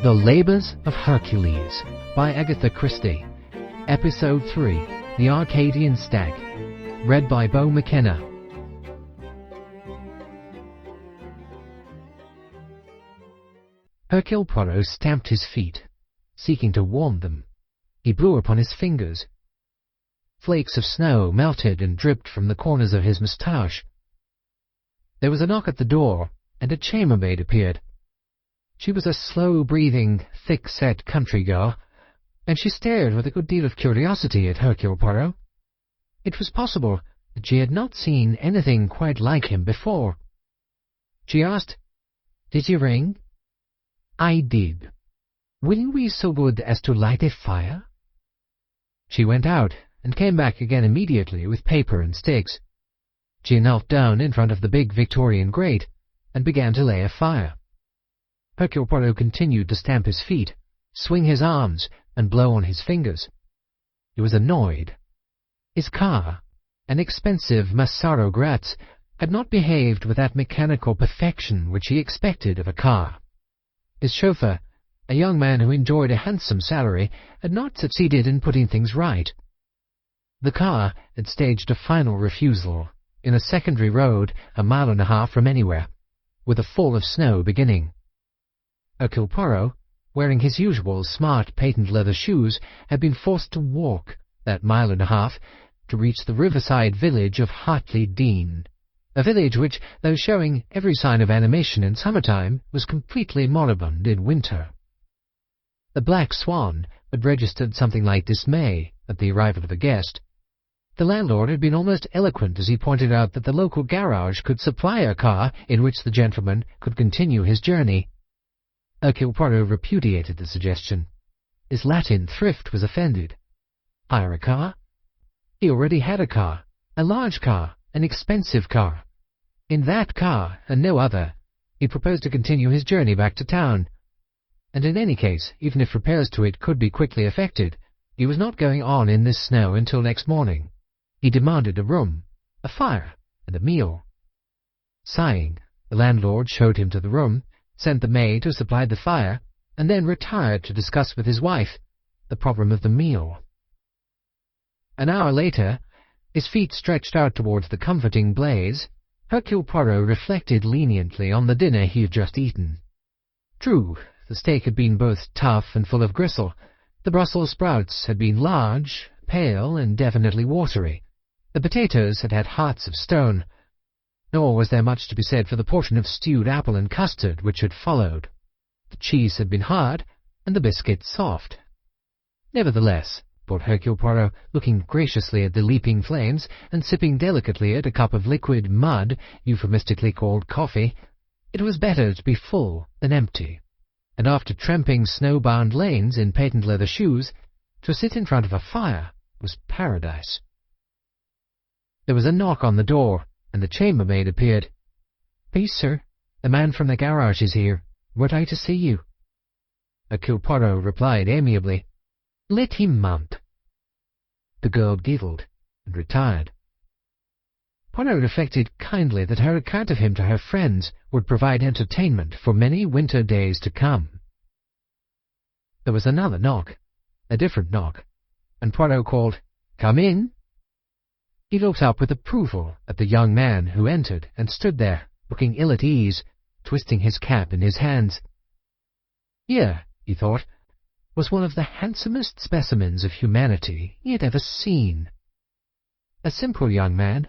The Labours of Hercules by Agatha Christie. Episode 3, The Arcadian Stag. Read by Beau McKenna. Hercule Poirot stamped his feet, seeking to warm them. He blew upon his fingers. Flakes of snow melted and dripped from the corners of his moustache. There was a knock at the door, and a chambermaid appeared. She was a slow-breathing, thick-set country girl, and she stared with a good deal of curiosity at Hercule Poirot. It was possible that she had not seen anything quite like him before. She asked, "Did you ring?" "I did. Will you be so good as to light a fire?" She went out, and came back again immediately with paper and sticks. She knelt down in front of the big Victorian grate, and began to lay a fire. Hercule Poirot continued to stamp his feet, swing his arms, and blow on his fingers. He was annoyed. His car, an expensive Massaro Gratz, had not behaved with that mechanical perfection which he expected of a car. His chauffeur, a young man who enjoyed a handsome salary, had not succeeded in putting things right. The car had staged a final refusal, in a secondary road 1.5 miles from anywhere, with a fall of snow beginning. Hercule Poirot, wearing his usual smart patent leather shoes, had been forced to walk that 1.5 miles to reach the riverside village of Hartley Dean, a village which, though showing every sign of animation in summertime, was completely moribund in winter. The Black Swan had registered something like dismay at the arrival of a guest. The landlord had been almost eloquent as he pointed out that the local garage could supply a car in which the gentleman could continue his journey. Hercule Poirot repudiated the suggestion. His Latin thrift was offended. Hire a car? He already had a car, a large car, an expensive car. In that car, and no other, he proposed to continue his journey back to town. And in any case, even if repairs to it could be quickly effected, he was not going on in this snow until next morning. He demanded a room, a fire, and a meal. Sighing, the landlord showed him to the room, sent the maid to supply the fire, and then retired to discuss with his wife the problem of the meal. An hour later, his feet stretched out towards the comforting blaze, Hercule Poirot reflected leniently on the dinner he had just eaten. True, the steak had been both tough and full of gristle. The Brussels sprouts had been large, pale, and definitely watery. The potatoes had had hearts of stone. Nor was there much to be said for the portion of stewed apple and custard which had followed. The cheese had been hard, and the biscuit soft. Nevertheless, thought Hercule Poirot, looking graciously at the leaping flames, and sipping delicately at a cup of liquid mud, euphemistically called coffee, it was better to be full than empty, and after tramping snow-bound lanes in patent leather shoes, to sit in front of a fire was paradise. There was a knock on the door, and the chambermaid appeared. "Please, sir, the man from the garage is here. Would I to see you?" Hercule Poirot replied amiably, "Let him mount." The girl giggled and retired. Poirot reflected kindly that her account of him to her friends would provide entertainment for many winter days to come. There was another knock, a different knock, and Poirot called, "Come in." He looked up with approval at the young man who entered and stood there, looking ill at ease, twisting his cap in his hands. Here, he thought, was one of the handsomest specimens of humanity he had ever seen. A simple young man,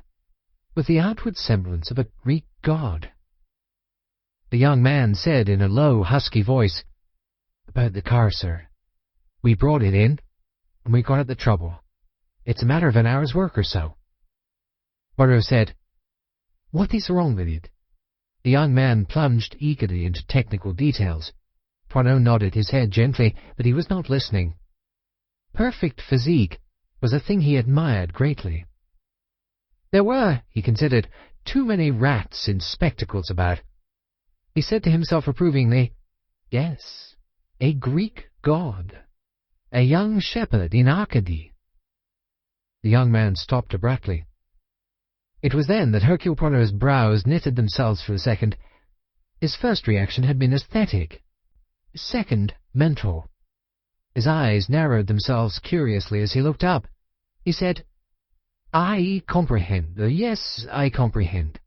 with the outward semblance of a Greek god. The young man said in a low, husky voice, "About the car, sir. We brought it in, and we got at the trouble. It's a matter of an hour's work or so." Poirot said, "What is wrong with it?" The young man plunged eagerly into technical details. Poirot nodded his head gently, but he was not listening. Perfect physique was a thing he admired greatly. There were, he considered, too many rats in spectacles about. He said to himself approvingly, "Yes, a Greek god, a young shepherd in Arcady." The young man stopped abruptly. It was then that Hercule Poirot's brows knitted themselves for a second. His first reaction had been aesthetic. His second mental. His eyes narrowed themselves curiously as he looked up. He said, "I comprehend. Yes, I comprehend."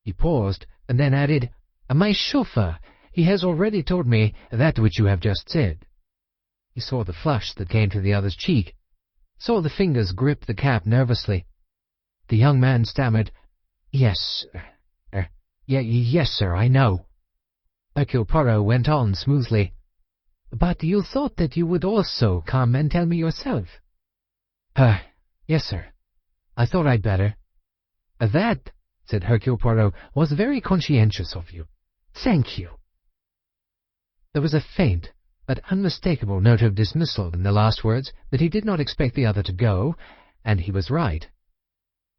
He paused, and then added, "My chauffeur, he has already told me that which you have just said." He saw the flush that came to the other's cheek, saw the fingers grip the cap nervously. The young man stammered, "Yes, yes, sir, I know." Hercule Poirot went on smoothly, "But you thought that you would also come and tell me yourself?" Yes, sir. I thought I'd better." "That," said Hercule Poirot, "was very conscientious of you. Thank you." There was a faint but unmistakable note of dismissal in the last words, but he did not expect the other to go, and he was right.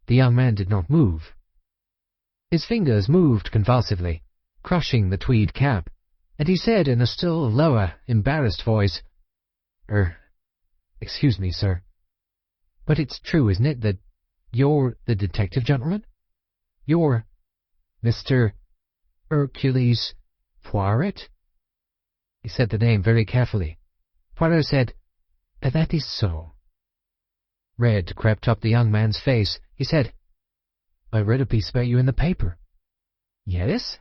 The young man did not move. His fingers moved convulsively, crushing the tweed cap, and he said in a still lower, embarrassed voice, "Excuse me, sir, but it's true, isn't it, that you're the detective gentleman? You're Mr. Hercules Poirot?" He said the name very carefully. Poirot said, "That is so." Red crept up the young man's face. He said, "I read a piece about you in the paper." "Yes?"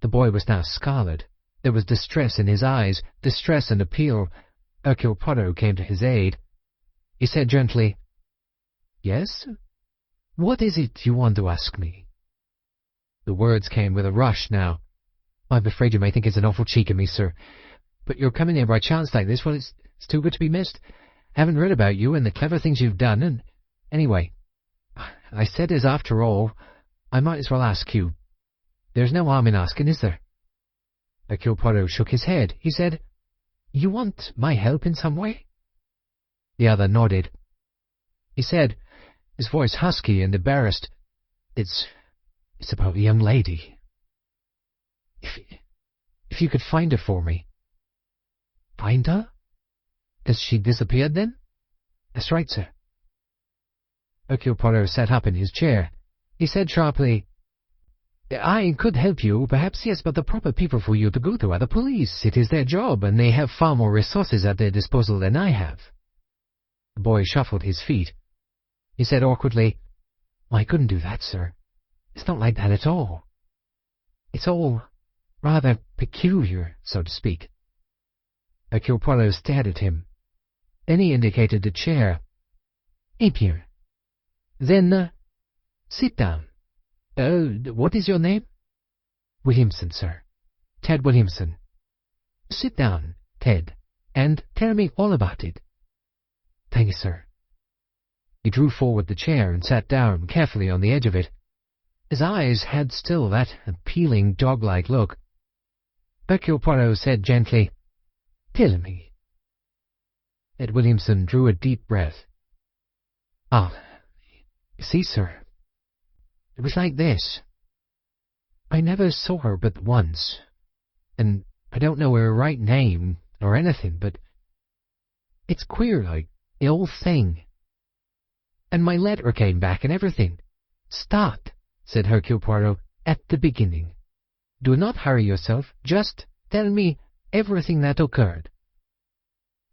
The boy was now scarlet. There was distress in his eyes, distress and appeal. Hercule Poirot came to his aid. He said gently, "Yes? What is it you want to ask me?" The words came with a rush now. "I'm afraid you may think it's an awful cheek of me, sir, but you're coming here by chance like this. Well, it's too good to be missed. Haven't read about you and the clever things you've done, and anyway, I said as after all, I might as well ask you. There's no harm in asking, is there?" Hercule Poirot shook his head. He said, "You want my help in some way?" The other nodded. He said, his voice husky and embarrassed, It's about a young lady. If you could find her for me." "Find her? Has she disappeared, then?" "That's right, sir." Hercule Poirot sat up in his chair. He said sharply, "I could help you, perhaps, yes, but the proper people for you to go to are the police. It is their job, and they have far more resources at their disposal than I have." The boy shuffled his feet. He said awkwardly, "I couldn't do that, sir. It's not like that at all. It's all rather peculiar, so to speak." Hercule Poirot stared at him. Then he indicated a chair. "Eh bien. Then, sit down. What is your name?" "Williamson, sir. Ted Williamson." "Sit down, Ted, and tell me all about it." "Thank you, sir." He drew forward the chair and sat down carefully on the edge of it. His eyes had still that appealing dog-like look. Hercule Poirot said gently, "Tell me." Ted Williamson drew a deep breath. You see, sir, it was like this. I never saw her but once, and I don't know her right name or anything, but it's queer, like, the whole thing. And my letter came back and everything. "Start," said Hercule Poirot, "at the beginning. Do not hurry yourself. Just tell me everything that occurred."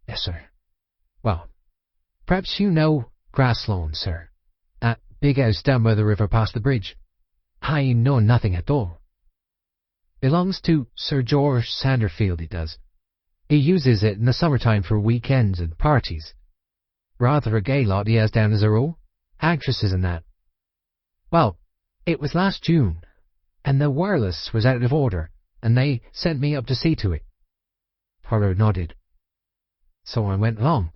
"Yes, sir. Well, perhaps you know Grasslawn, sir. That big house down by the river past the bridge." "I know nothing at all." "Belongs to Sir George Sanderfield, it does. He uses it in the summertime for weekends and parties. Rather a gay lot he has down as a rule, actresses and that. Well, it was last June, and the wireless was out of order, and they sent me up to see to it." Poirot nodded. "So I went along.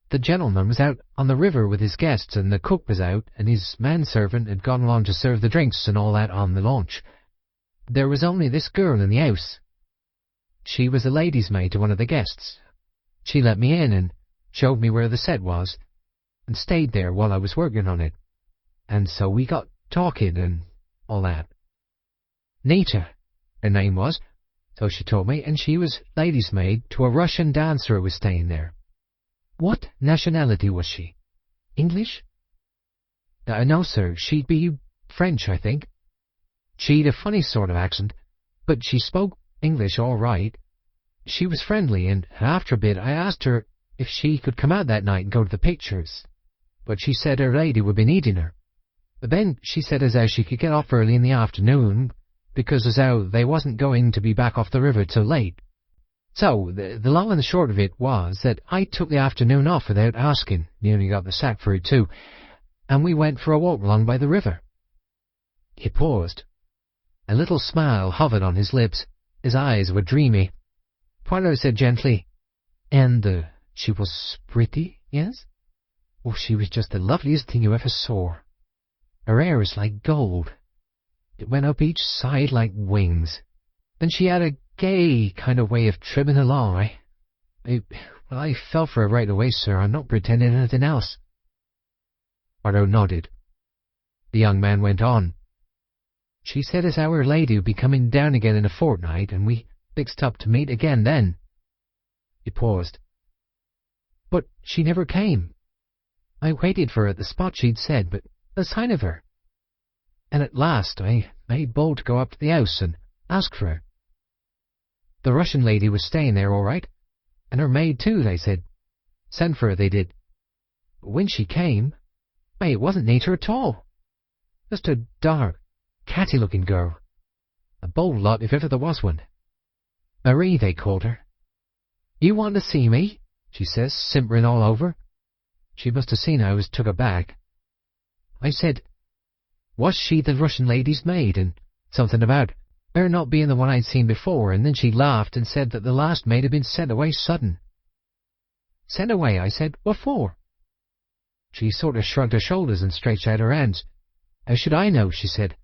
The gentleman was out on the river with his guests, and the cook was out, and his manservant had gone along to serve the drinks and all that on the launch. There was only this girl in the house. She was a lady's maid to one of the guests. She let me in and showed me where the set was, and stayed there while I was working on it. And so we got talking and all that. Nita, her name was, so she told me, and she was lady's maid to a Russian dancer who was staying there." "What nationality was she? English?" No, sir, she'd be French, I think. She'd a funny sort of accent, but she spoke English all right. She was friendly, and after a bit I asked her if she could come out that night and go to the pictures, but she said her lady would be needing her. But then she said as how she could get off early in the afternoon, because as how they wasn't going to be back off the river till late. So, the long and the short of it was that I took the afternoon off without asking, nearly got the sack for it too, and we went for a walk along by the river. He paused. A little smile hovered on his lips. His eyes were dreamy. Poirot said gently, "And she was pretty, yes? Oh, she was just the loveliest thing you ever saw. Her hair was like gold. It went up each side like wings. Then she had a gay kind of way of trimming along. I fell for her right away, sir. I'm not pretending anything else." Poirot nodded. The young man went on. "She said as how her lady would be coming down again in a fortnight, and we fixed up to meet again then." He paused. "But she never came. I waited for her at the spot she'd said, but no sign of her. And at last I made bold to go up to the house and ask for her. The Russian lady was staying there all right, and her maid too, they said. Sent for her, they did. But when she came, it wasn't nature at all. Just a dark, catty-looking girl. A bold lot if ever there was one. Marie, they called her. 'You want to see me?' she says, simpering all over. She must have seen I was took aback. I said, was she the Russian lady's maid, and something about her not being the one I'd seen before, and then she laughed and said that the last maid had been sent away sudden. 'Sent away?' I said. 'What for?' She sort of shrugged her shoulders and stretched out her hands. 'How should I know?' she said.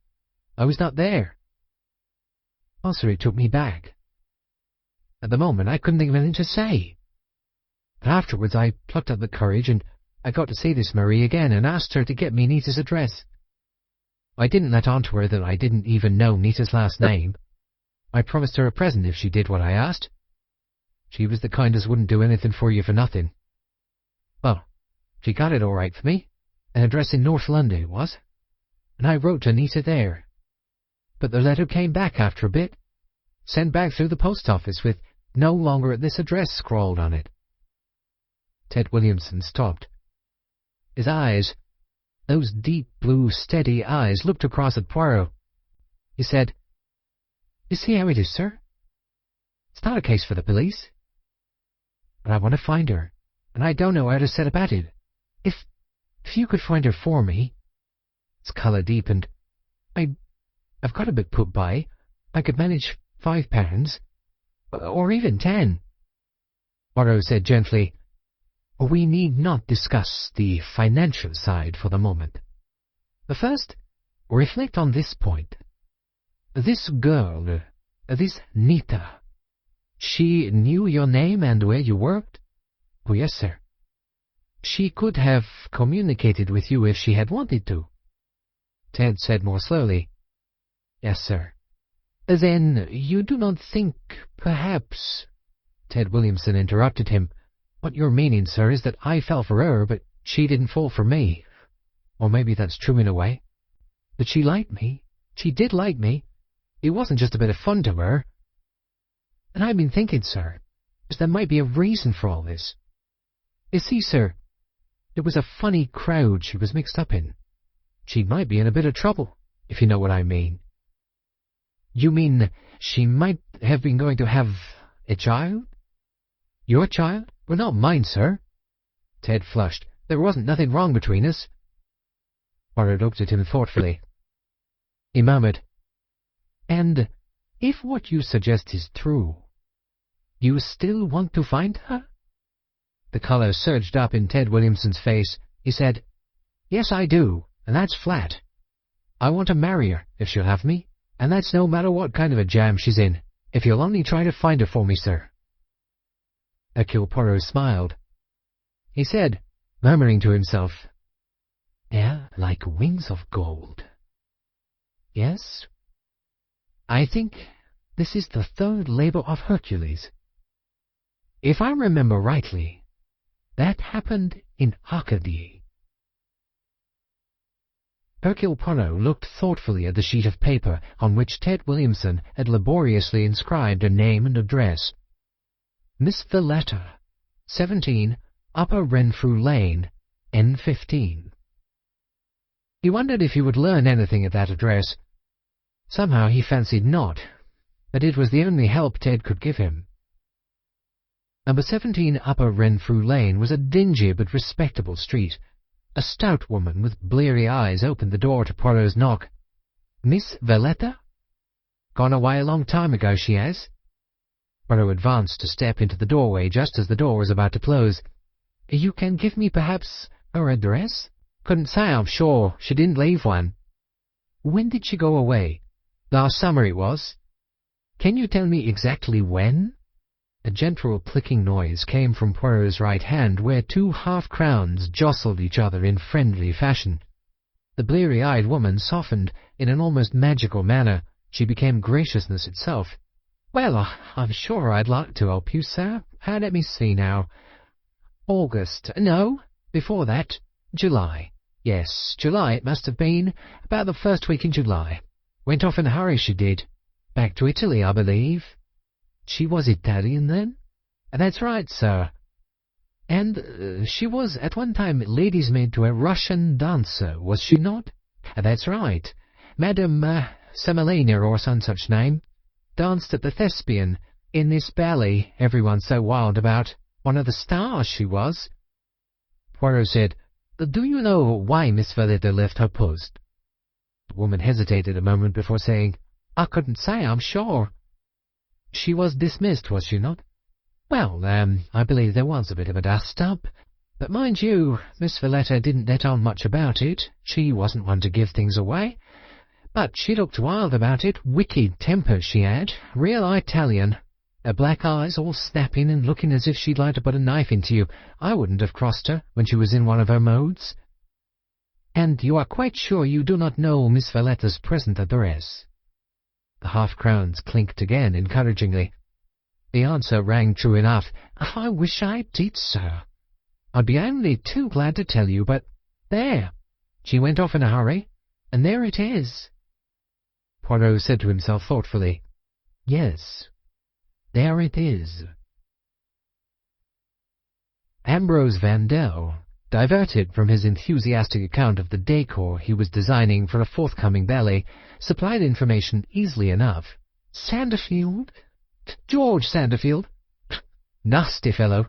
'I was not there.' Also, it took me back. At the moment, I couldn't think of anything to say. But afterwards, I plucked up the courage, and I got to see this Marie again and asked her to get me Nita's address. I didn't let on to her that I didn't even know Nita's last name. I promised her a present if she did what I asked. She was the kind as wouldn't do anything for you for nothing. Well, she got it all right for me, an address in North London it was, and I wrote to Nita there. But the letter came back after a bit, sent back through the post office with no longer at this address scrawled on it." Ted Williamson stopped. His eyes, those deep blue, steady eyes, looked across at Poirot. He said, "You see how it is, sir? It's not a case for the police. But I want to find her, and I don't know how to set about it. If you could find her for me—" His colour deepened. I've got a bit put by. I could manage £5, or even 10. Poirot said gently, "We need not discuss the financial side for the moment. But first, reflect on this point. This girl, this Nita, she knew your name and where you worked?" "Oh, yes, sir." "She could have communicated with you if she had wanted to?" Ted said more slowly, "Yes, sir." "Then you do not think, perhaps—" Ted Williamson interrupted him. "What you're meaning, sir, is that I fell for her, but she didn't fall for me. Or maybe that's true in a way. But she liked me. She did like me. It wasn't just a bit of fun to her. And I've been thinking, sir, there might be a reason for all this. You see, sir, it was a funny crowd she was mixed up in. She might be in a bit of trouble, if you know what I mean." "You mean she might have been going to have a child?" "Your child? Well, not mine, sir." Ted flushed. "There wasn't nothing wrong between us." Poirot looked at him thoughtfully. He murmured, "And if what you suggest is true, you still want to find her?" The colour surged up in Ted Williamson's face. He said, "Yes, I do, and that's flat. I want to marry her, if she'll have me, and that's no matter what kind of a jam she's in, if you'll only try to find her for me, sir." Hercule Poirot smiled. He said, murmuring to himself, "Hair like wings of gold. Yes, I think this is the third Labour of Hercules. If I remember rightly, that happened in Arcady." Hercule Poirot looked thoughtfully at the sheet of paper on which Ted Williamson had laboriously inscribed a name and address. Miss Villetta, 17, Upper Renfrew Lane, N15. He wondered if he would learn anything at that address. Somehow he fancied not, but it was the only help Ted could give him. Number 17 Upper Renfrew Lane was a dingy but respectable street. A stout woman with bleary eyes opened the door to Poirot's knock. "Miss Villetta?" "Gone away a long time ago, she has." Poirot advanced to step into the doorway just as the door was about to close. "You can give me, perhaps, her address?" "Couldn't say, I'm sure. She didn't leave one." "When did she go away?" "Last summer it was." "Can you tell me exactly when?" A gentle clicking noise came from Poirot's right hand, where two half-crowns jostled each other in friendly fashion. The bleary-eyed woman softened in an almost magical manner. She became graciousness itself. "Well, I'm sure I'd like to help you, sir. Let me see now. August. No, before that. July. Yes, July it must have been. About the first week in July. Went off in a hurry, she did. Back to Italy, I believe." "She was Italian, then?" "That's right, sir." "And she was at one time lady's maid to a Russian dancer, was she not?" "That's right. Madame Semelania, or some such name. Danced at the Thespian, in this ballet everyone's so wild about. One of the stars, she was." Poirot said, "Do you know why Miss Villetta left her post?" The woman hesitated a moment before saying, "I couldn't say, I'm sure." "She was dismissed, was she not?" "Well, I believe there was a bit of a dust-up. But mind you, Miss Villetta didn't let on much about it. She wasn't one to give things away. But she looked wild about it. Wicked temper she had. Real Italian. Her black eyes all snapping and looking as if she'd like to put a knife into you. I wouldn't have crossed her when she was in one of her modes." "And you are quite sure you do not know Miss Villetta's present address?" The half-crowns clinked again encouragingly. The answer rang true enough. "I wish I did, sir. I'd be only too glad to tell you, but there, she went off in a hurry, and there it is." Poirot said to himself thoughtfully, "Yes, there it is." Ambrose Vandel, diverted from his enthusiastic account of the decor he was designing for a forthcoming ballet, supplied information easily enough. "Sanderfield? George Sanderfield? Nasty fellow.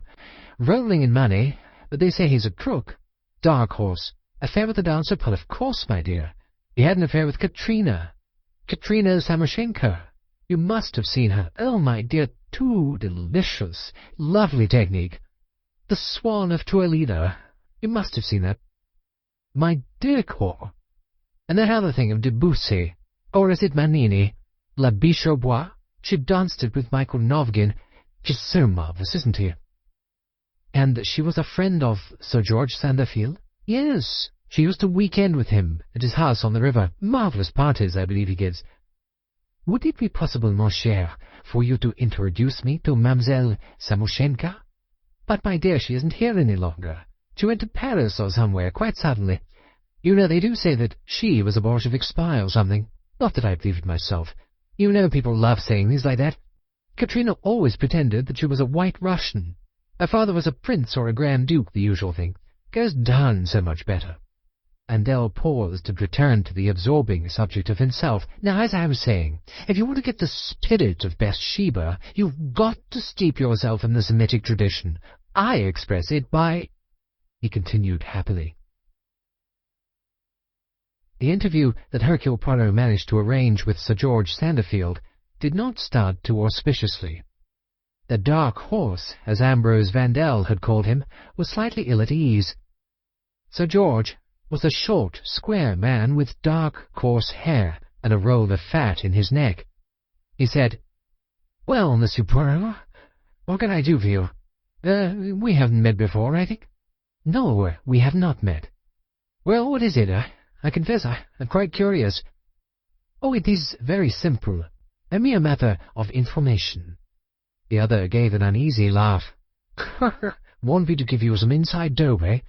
Rolling in money, but they say he's a crook. Dark horse. Affair with the dancer? But of course, my dear. He had an affair with Katrina Samoshenko. You must have seen her. Oh, my dear, too delicious. Lovely technique. The Swan of Toledo. You must have seen that. My dear Cor. And that other thing of Debussy. Or is it Manini? La Biche au Bois. She danced it with Michael Novgin. She's so marvellous, isn't he?" "And she was a friend of Sir George Sanderfield?" "Yes. She used to weekend with him at his house on the river. Marvellous parties, I believe he gives." "Would it be possible, mon cher, for you to introduce me to Mademoiselle Samoshenka?" "But, my dear, she isn't here any longer. She went to Paris or somewhere, quite suddenly. You know, they do say that she was a Bolshevik spy or something. Not that I believe it myself. You know people love saying things like that. Katrina always pretended that she was a White Russian. Her father was a prince or a Grand Duke, the usual thing. Goes down so much better." Andel paused to return to the absorbing subject of himself. "Now, as I was saying, if you want to get the spirit of Bathsheba, you've got to steep yourself in the Semitic tradition. I express it by—" He continued happily. The interview that Hercule Poirot managed to arrange with Sir George Sanderfield did not start too auspiciously. The dark horse, as Ambrose Vandel had called him, was slightly ill at ease. Sir George was a short, square man with dark, coarse hair and a roll of fat in his neck. He said, "Well, Monsieur Poirot, what can I do for you? We haven't met before, I think?" "No, we have not met." "Well, what is it? I confess I'm quite curious." "Oh, it is very simple. A mere matter of information." The other gave an uneasy laugh. "Want me to give you some inside dope, eh?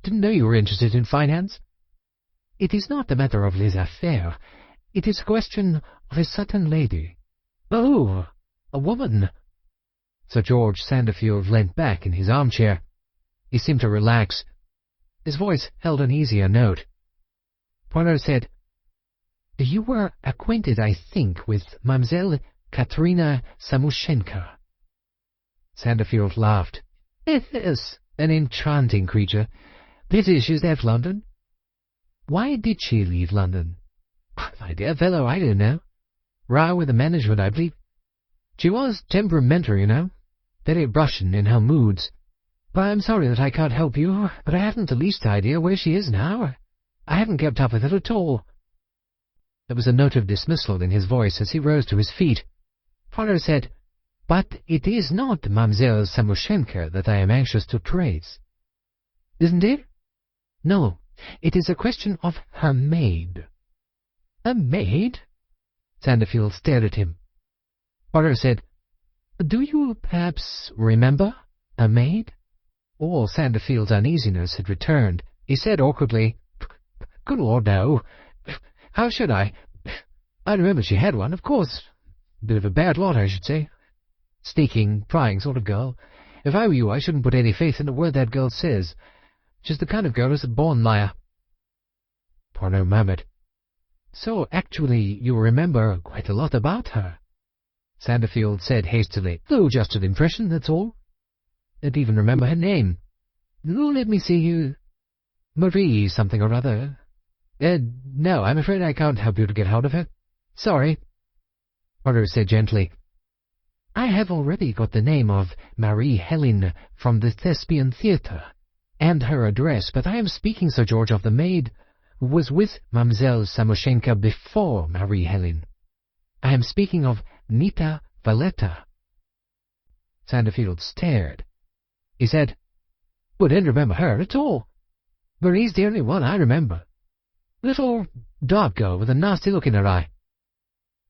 Didn't know you were interested in finance." "It is not a matter of les affaires. It is a question of a certain lady." "Oh, a woman." Sir George Sanderfield leant back in his armchair. He seemed to relax. His voice held an easier note. Poirot said, "You were acquainted, I think, with Mademoiselle Katerina Samoushenka." Sanderfield laughed. "Yes, an enchanting creature. Pity she's left London." "Why did she leave London?" "My dear fellow, I don't know. Row with the management, I believe. She was temperamental, you know. Very Russian in her moods. But I'm sorry that I can't help you, but I haven't the least idea where she is now. I haven't kept up with her at all." There was a note of dismissal in his voice as he rose to his feet. Poirot said, "But it is not Mademoiselle Samoushenka that I am anxious to trace." "Isn't it?" "No, it is a question of her maid." "A maid?" Sanderfield stared at him. Poirot said, "Do you perhaps remember a maid?" All Sanderfield's uneasiness had returned. He said awkwardly, "Good Lord, no. How should I? I remember she had one, of course. A bit of a bad lot, I should say. Sneaking, prying sort of girl. If I were you, I shouldn't put any faith in a word that girl says. She's the kind of girl who's a born liar." Poirot murmured, "So, actually, you remember quite a lot about her?" Sanderfield said hastily, "Oh, just an impression, that's all. I don't even remember her name. Oh, let me see you. Marie something or other. No, I'm afraid I can't help you to get hold of her. Sorry." Poirot said gently, "I have already got the name of Marie Helene from the Thespian Theatre, and her address, but I am speaking, Sir George, of the maid who was with Mademoiselle Samoushenka before Marie Helene. I am speaking of Nita Valletta." Sanderfield stared. He said, "Well, I didn't remember her at all. Marie's the only one I remember. Little dark girl with a nasty look in her eye."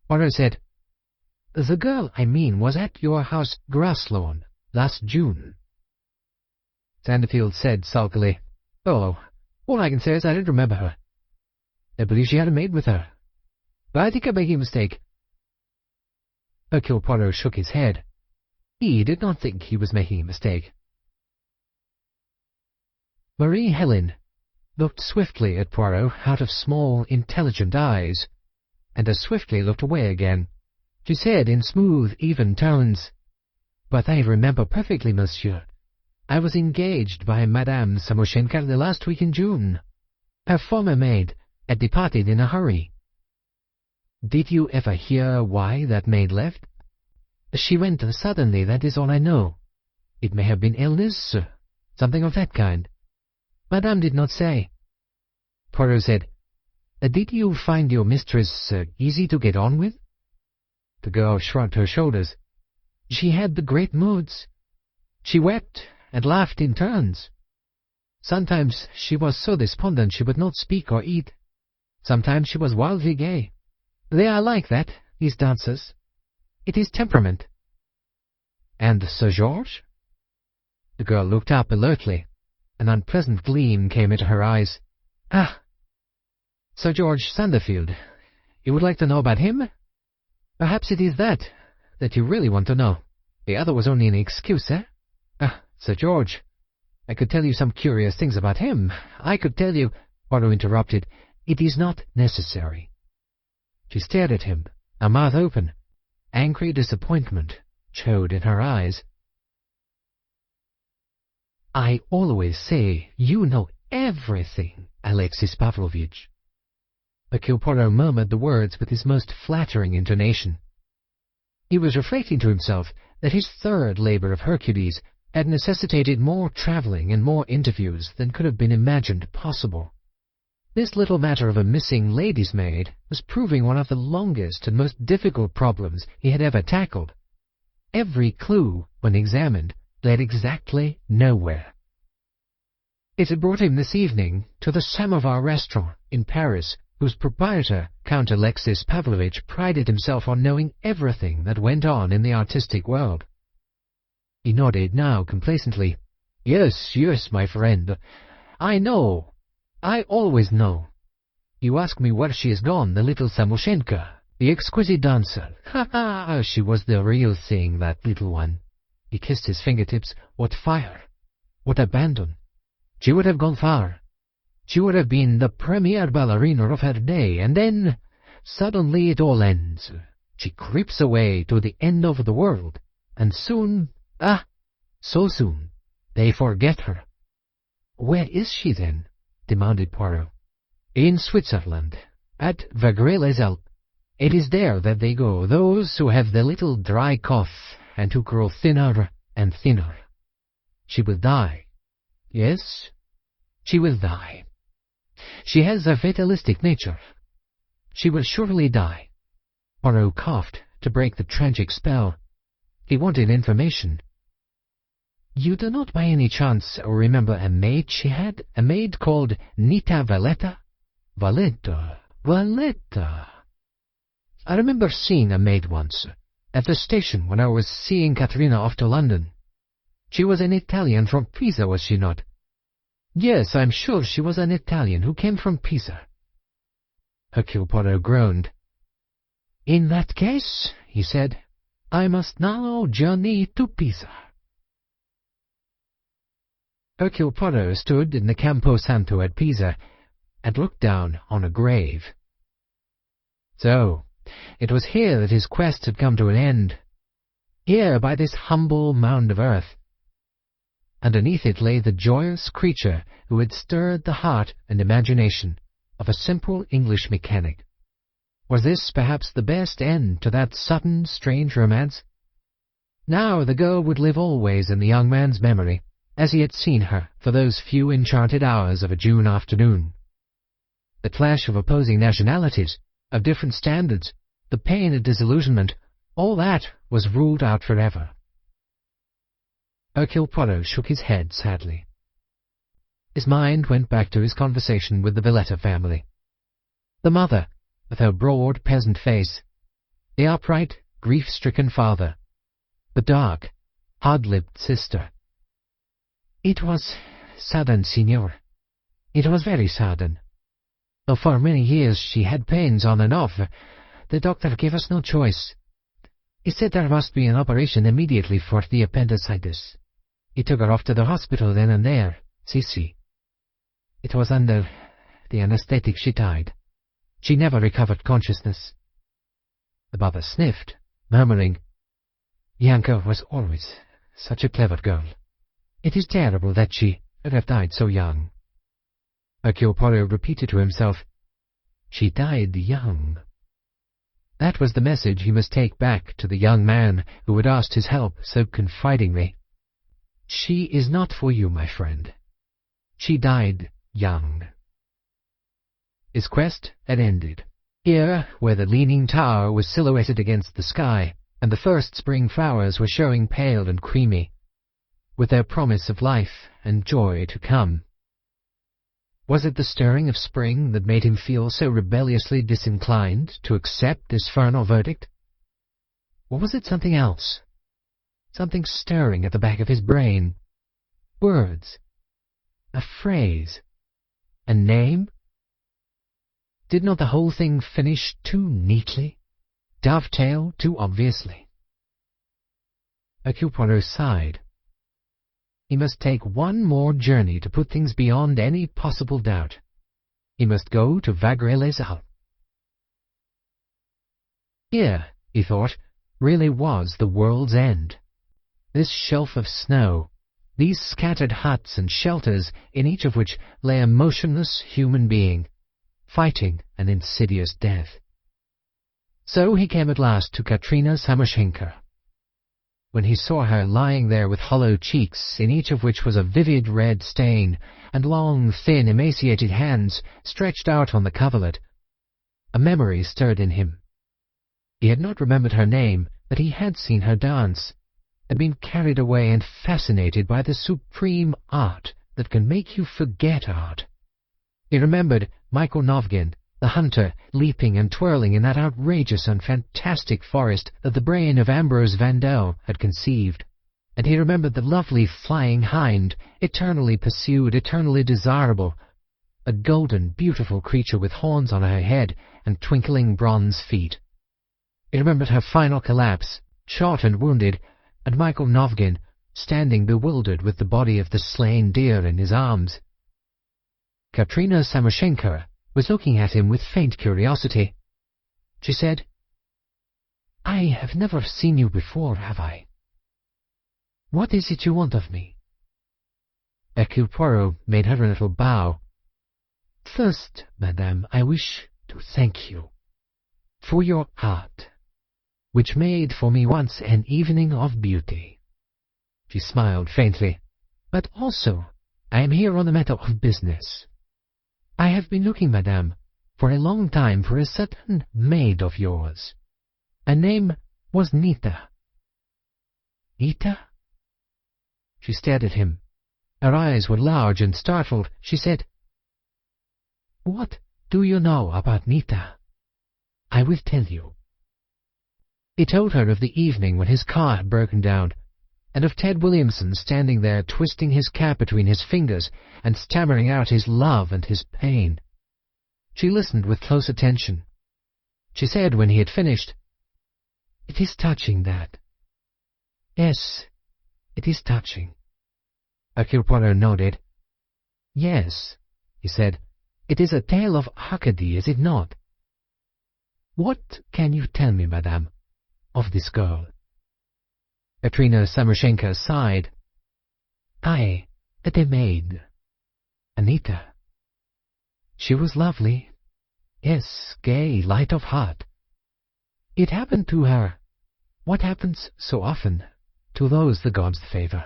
Poirot said, "The girl, I mean, was at your house Grasslawn last June." Sanderfield said sulkily, "Oh, all I can say is I didn't remember her. I believe she had a maid with her. But I think I'm making a mistake." Hercule Poirot shook his head. He did not think he was making a mistake. Marie Helene looked swiftly at Poirot out of small, intelligent eyes, and as swiftly looked away again. She said in smooth, even tones, "But I remember perfectly, monsieur. I was engaged by Madame Samoushenka the last week in June. Her former maid had departed in a hurry." "Did you ever hear why that maid left?" "She went suddenly, that is all I know. It may have been illness, something of that kind. Madame did not say." Poirot said, "Did you find your mistress easy to get on with?" The girl shrugged her shoulders. "She had the great moods. She wept and laughed in turns. Sometimes she was so despondent she would not speak or eat. Sometimes she was wildly gay. They are like that, these dancers. It is temperament." "And Sir George?" The girl looked up alertly. An unpleasant gleam came into her eyes. "Ah, Sir George Sanderfield. You would like to know about him? Perhaps it is that you really want to know. The other was only an excuse, eh? Ah, Sir George. I could tell you some curious things about him. I could tell you—" Poirot interrupted. "It is not necessary." She stared at him, her mouth open. Angry disappointment showed in her eyes. "I always say you know everything, Alexis Pavlovitch." Hercule Poirot murmured the words with his most flattering intonation. He was reflecting to himself that his third Labour of Hercules had necessitated more travelling and more interviews than could have been imagined possible. This little matter of a missing lady's maid was proving one of the longest and most difficult problems he had ever tackled. Every clue, when examined, led exactly nowhere. It had brought him this evening to the Samovar restaurant in Paris, whose proprietor, Count Alexis Pavlovitch, prided himself on knowing everything that went on in the artistic world. He nodded now complacently. Yes, my friend. I know. I always know. You ask me where she is gone, the little Samoushenka, the exquisite dancer. Ha ha! She was the real thing, that little one. He kissed his fingertips. What fire! What abandon! She would have gone far. She would have been the premier ballerina of her day, and then suddenly it all ends. She creeps away to the end of the world, and soon, so soon, they forget her. Where is she, then? Demanded Poirot. In Switzerland, at Vagré-les-Alpes. It is there that they go, those who have the little dry cough, and who grow thinner and thinner. She will die. Yes, she will die. She has a fatalistic nature. She will surely die. Poirot coughed to break the tragic spell. He wanted information. You do not by any chance remember a maid she had? A maid called Nita Valletta? Valletta. I remember seeing a maid once, at the station when I was seeing Katerina off to London. She was an Italian from Pisa, was she not? Yes, I'm sure she was an Italian who came from Pisa. Hercule Poirot groaned. In that case, he said, I must now journey to Pisa. Hercule Poirot stood in the Campo Santo at Pisa and looked down on a grave. So, it was here that his quest had come to an end. Here, by this humble mound of earth. Underneath it lay the joyous creature who had stirred the heart and imagination of a simple English mechanic. Was this perhaps the best end to that sudden, strange romance? Now the girl would live always in the young man's memory, as he had seen her for those few enchanted hours of a June afternoon. The clash of opposing nationalities, of different standards, the pain of disillusionment, all that was ruled out forever. Hercule Poirot shook his head sadly. His mind went back to his conversation with the Valletta family. The mother, with her broad peasant face, the upright, grief-stricken father, the dark, hard-lipped sister. It was sudden, signor. It was very sudden. Though for many years she had pains on and off, the doctor gave us no choice. He said there must be an operation immediately for the appendicitis. He took her off to the hospital then and there, si. It was under the anesthetic she died. She never recovered consciousness. The mother sniffed, murmuring, Bianca was always such a clever girl. It is terrible that she should have died so young. Hercule Poirot repeated to himself, She died young. That was the message he must take back to the young man who had asked his help so confidingly. She is not for you, my friend. She died young. His quest had ended. Here, where the leaning tower was silhouetted against the sky, and the first spring flowers were showing pale and creamy, with their promise of life and joy to come. Was it the stirring of spring that made him feel so rebelliously disinclined to accept this final verdict? Or was it something else? Something stirring at the back of his brain? Words? A phrase? A name? Did not the whole thing finish too neatly? Dovetail too obviously? Hercule Poirot sighed. He must take one more journey to put things beyond any possible doubt. He must go to Vagré-les-Alpes. Here, he thought, really was the world's end. This shelf of snow, these scattered huts and shelters, in each of which lay a motionless human being, fighting an insidious death. So he came at last to Katrina Samoschenka. When he saw her lying there with hollow cheeks, in each of which was a vivid red stain, and long, thin, emaciated hands stretched out on the coverlet, a memory stirred in him. He had not remembered her name, but he had seen her dance, had been carried away and fascinated by the supreme art that can make you forget art. He remembered Michael Novgin, the hunter, leaping and twirling in that outrageous and fantastic forest that the brain of Ambrose Vandel had conceived. And he remembered the lovely flying hind, eternally pursued, eternally desirable, a golden, beautiful creature with horns on her head and twinkling bronze feet. He remembered her final collapse, shot and wounded, and Michael Novgin standing bewildered with the body of the slain deer in his arms. Katrina Samoschenko was looking at him with faint curiosity. She said, "I have never seen you before, have I? What is it you want of me?" Hercule Poirot made her a little bow. "First, madame, I wish to thank you for your art, which made for me once an evening of beauty." She smiled faintly. "But also, I am here on a matter of business. I have been looking, madame, for a long time for a certain maid of yours. Her name was Nita." "Nita?" She stared at him. Her eyes were large and startled. She said, "What do you know about Nita? I will tell you." He told her of the evening when his car had broken down, and of Ted Williamson standing there twisting his cap between his fingers and stammering out his love and his pain. She listened with close attention. She said when he had finished, "It is touching, that." "Yes, it is touching." Hercule Poirot nodded. "Yes," he said, "it is a tale of Arcady, is it not? What can you tell me, madame, of this girl?" Katrina Samoschenko sighed. "I had a maid, Anita. She was lovely, yes, gay, light of heart. It happened to her what happens so often to those the gods favor.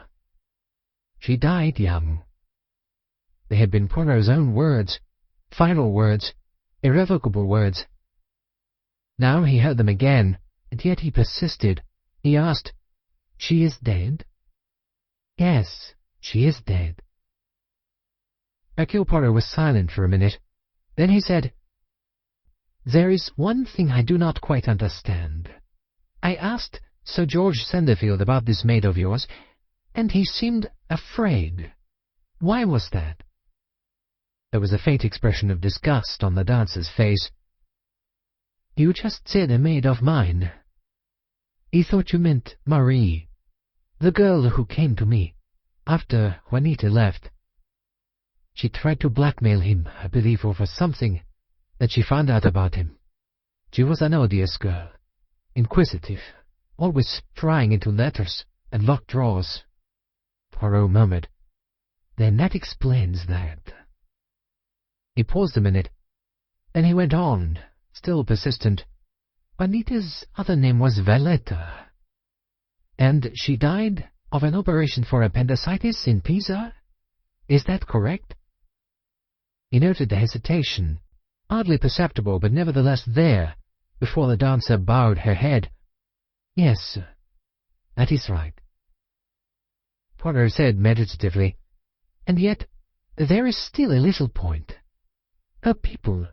She died young." They had been Poirot's own words, final words, irrevocable words. Now he heard them again, and yet he persisted. He asked, "She is dead?" "Yes, she is dead." Hercule Poirot was silent for a minute. Then he said, "There is one thing I do not quite understand. I asked Sir George Sanderfield about this maid of yours, and he seemed afraid. Why was that?" There was a faint expression of disgust on the dancer's face. "You just said a maid of mine. He thought you meant Marie, the girl who came to me after Juanita left. She tried to blackmail him, I believe, over something that she found out about him. She was an odious girl, inquisitive, always prying into letters and locked drawers." Poirot murmured, "Then that explains that." He paused a minute. Then he went on, still persistent. "Juanita's other name was Valletta, and she died of an operation for appendicitis in Pisa? Is that correct?" He noted the hesitation, hardly perceptible but nevertheless there, before the dancer bowed her head. "Yes, sir, that is right." Poirot said meditatively, "And yet there is still a little point. Her people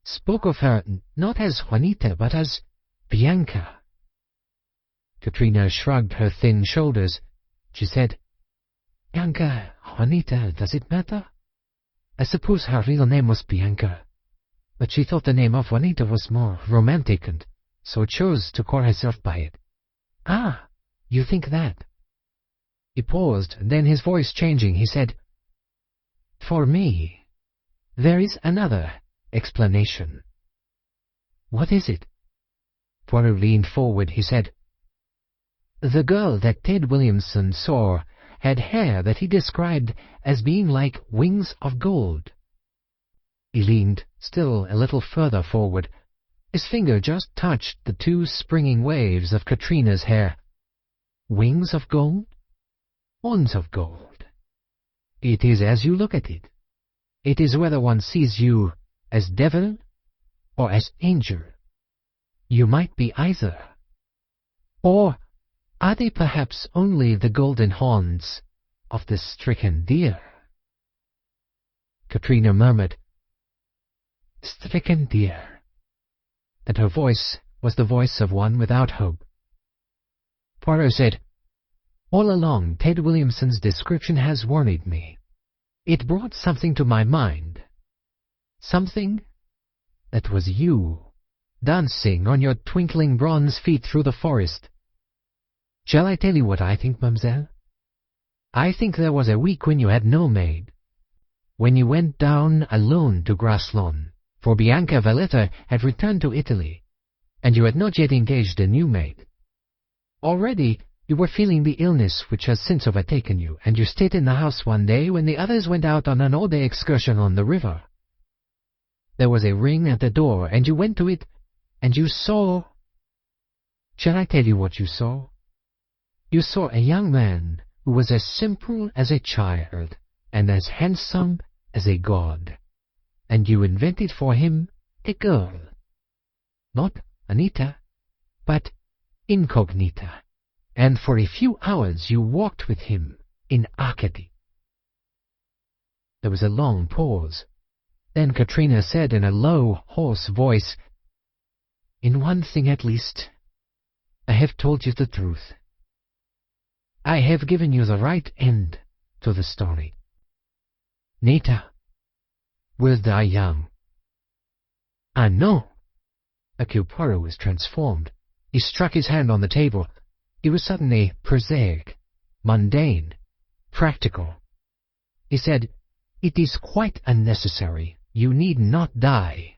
spoke of her not as Juanita, but as Bianca." Katrina shrugged her thin shoulders. She said, "Bianca, Juanita, does it matter? I suppose her real name was Bianca, but she thought the name of Juanita was more romantic, and so chose to call herself by it." "Ah, you think that?" He paused, and then his voice changing, he said, "For me, there is another explanation." "What is it?" Poirot leaned forward. He said, "The girl that Ted Williamson saw had hair that he described as being like wings of gold." He leaned still a little further forward. His finger just touched the two springing waves of Katrina's hair. "Wings of gold? Horns of gold. It is as you look at it. It is whether one sees you as devil or as angel. You might be either. Or are they perhaps only the golden horns of the stricken deer?" Katrina murmured, "Stricken deer," and her voice was the voice of one without hope. Poirot said, "All along, Ted Williamson's description has worried me. It brought something to my mind. Something that was you, dancing on your twinkling bronze feet through the forest. Shall I tell you what I think, mademoiselle? I think there was a week when you had no maid, when you went down alone to Graslon, for Bianca Valletta had returned to Italy, and you had not yet engaged a new maid. Already you were feeling the illness which has since overtaken you, and you stayed in the house one day when the others went out on an all-day excursion on the river. There was a ring at the door, and you went to it, and you saw— Shall I tell you what you saw? You saw a young man who was as simple as a child, and as handsome as a god, and you invented for him a girl. Not Anita, but Incognita, and for a few hours you walked with him in Arcady. There was a long pause. Then Katrina said in a low, hoarse voice, "In one thing at least, I have told you the truth. I have given you the right end to the story. Nita will die young." "Ah, no!" Hercule Poirot was transformed. He struck his hand on the table. He was suddenly prosaic, mundane, practical. He said, "It is quite unnecessary. You need not die.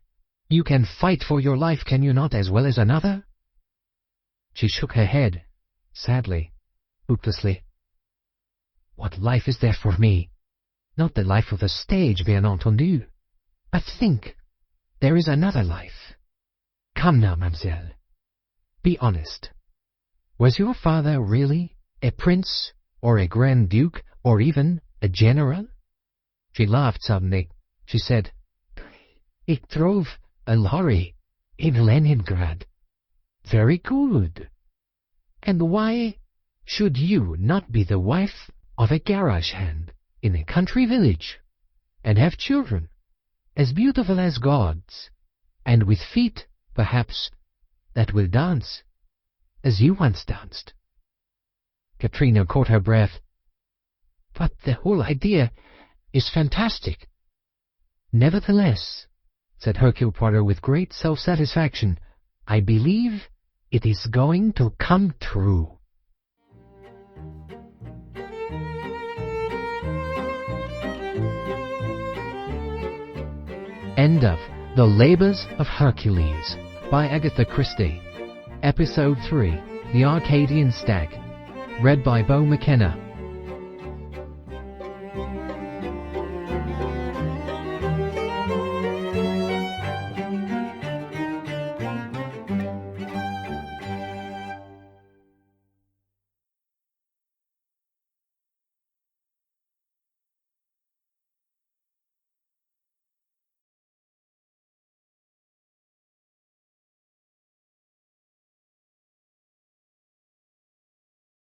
You can fight for your life, can you not, as well as another?" She shook her head, sadly, hopelessly. "What life is there for me? Not the life of the stage, bien entendu. But think, there is another life. Come now, mademoiselle. Be honest. Was your father really a prince, or a grand duke, or even a general?" She laughed suddenly. She said, "Ik drove a lorry in Leningrad." "Very good. And why should you not be the wife of a garage hand in a country village, and have children as beautiful as gods, and with feet, perhaps, that will dance, as you once danced?" Katrina caught her breath. "But the whole idea is fantastic." "Nevertheless," said Hercule Poirot with great self-satisfaction, "I believe it is going to come true." End of The Labours of Hercules by Agatha Christie. Episode 3, The Arcadian Stag. Read by Beau McKenna.